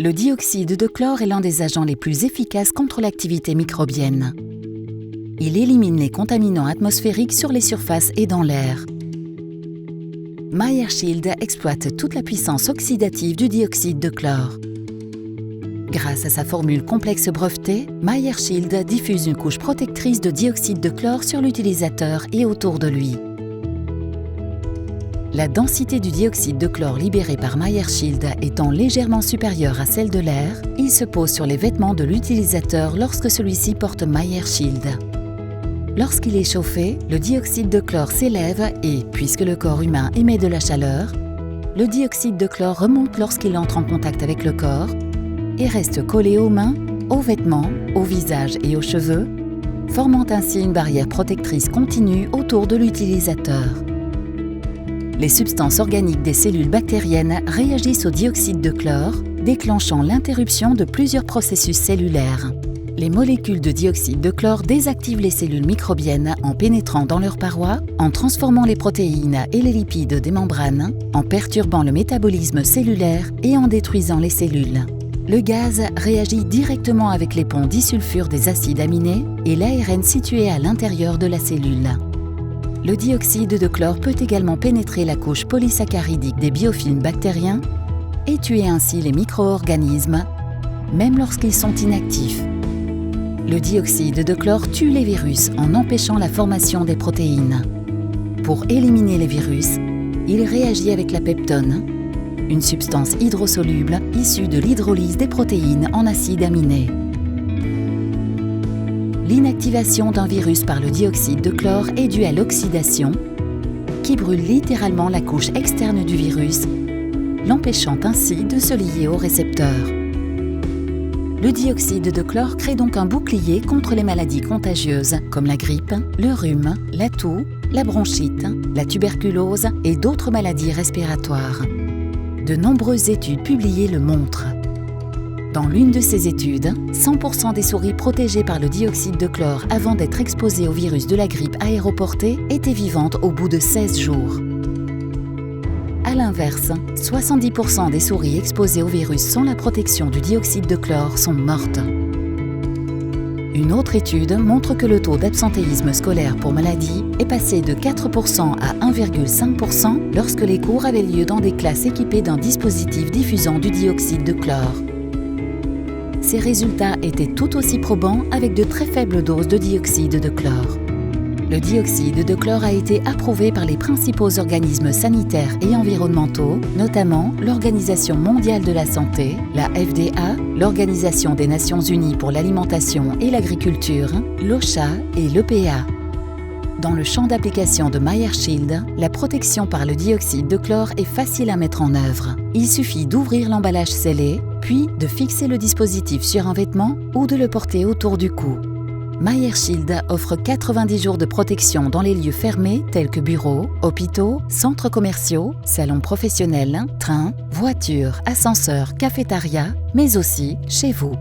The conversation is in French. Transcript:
Le dioxyde de chlore est l'un des agents les plus efficaces contre l'activité microbienne. Il élimine les contaminants atmosphériques sur les surfaces et dans l'air. MyAirShield exploite toute la puissance oxydative du dioxyde de chlore. Grâce à sa formule complexe brevetée, MyAirShield diffuse une couche protectrice de dioxyde de chlore sur l'utilisateur et autour de lui. La densité du dioxyde de chlore libéré par MyAirShield étant légèrement supérieure à celle de l'air, il se pose sur les vêtements de l'utilisateur lorsque celui-ci porte MyAirShield. Lorsqu'il est chauffé, le dioxyde de chlore s'élève et, puisque le corps humain émet de la chaleur, le dioxyde de chlore remonte lorsqu'il entre en contact avec le corps et reste collé aux mains, aux vêtements, au visage et aux cheveux, formant ainsi une barrière protectrice continue autour de l'utilisateur. Les substances organiques des cellules bactériennes réagissent au dioxyde de chlore, déclenchant l'interruption de plusieurs processus cellulaires. Les molécules de dioxyde de chlore désactivent les cellules microbiennes en pénétrant dans leurs parois, en transformant les protéines et les lipides des membranes, en perturbant le métabolisme cellulaire et en détruisant les cellules. Le gaz réagit directement avec les ponts disulfure des acides aminés et l'ARN situé à l'intérieur de la cellule. Le dioxyde de chlore peut également pénétrer la couche polysaccharidique des biofilms bactériens et tuer ainsi les micro-organismes, même lorsqu'ils sont inactifs. Le dioxyde de chlore tue les virus en empêchant la formation des protéines. Pour éliminer les virus, il réagit avec la peptone, une substance hydrosoluble issue de l'hydrolyse des protéines en acides aminés. L'inactivation d'un virus par le dioxyde de chlore est due à l'oxydation, qui brûle littéralement la couche externe du virus, l'empêchant ainsi de se lier au récepteur. Le dioxyde de chlore crée donc un bouclier contre les maladies contagieuses comme la grippe, le rhume, la toux, la bronchite, la tuberculose et d'autres maladies respiratoires. De nombreuses études publiées le montrent. Dans l'une de ces études, 100% des souris protégées par le dioxyde de chlore avant d'être exposées au virus de la grippe aéroportée étaient vivantes au bout de 16 jours. A l'inverse, 70% des souris exposées au virus sans la protection du dioxyde de chlore sont mortes. Une autre étude montre que le taux d'absentéisme scolaire pour maladie est passé de 4% à 1,5% lorsque les cours avaient lieu dans des classes équipées d'un dispositif diffusant du dioxyde de chlore. Ces résultats étaient tout aussi probants avec de très faibles doses de dioxyde de chlore. Le dioxyde de chlore a été approuvé par les principaux organismes sanitaires et environnementaux, notamment l'Organisation mondiale de la santé, la FDA, l'Organisation des Nations unies pour l'alimentation et l'agriculture, l'OSHA et l'EPA. Dans le champ d'application de MyAirShield, la protection par le dioxyde de chlore est facile à mettre en œuvre. Il suffit d'ouvrir l'emballage scellé, puis de fixer le dispositif sur un vêtement ou de le porter autour du cou. MyAirShield offre 90 jours de protection dans les lieux fermés tels que bureaux, hôpitaux, centres commerciaux, salons professionnels, trains, voitures, ascenseurs, cafétérias, mais aussi chez vous.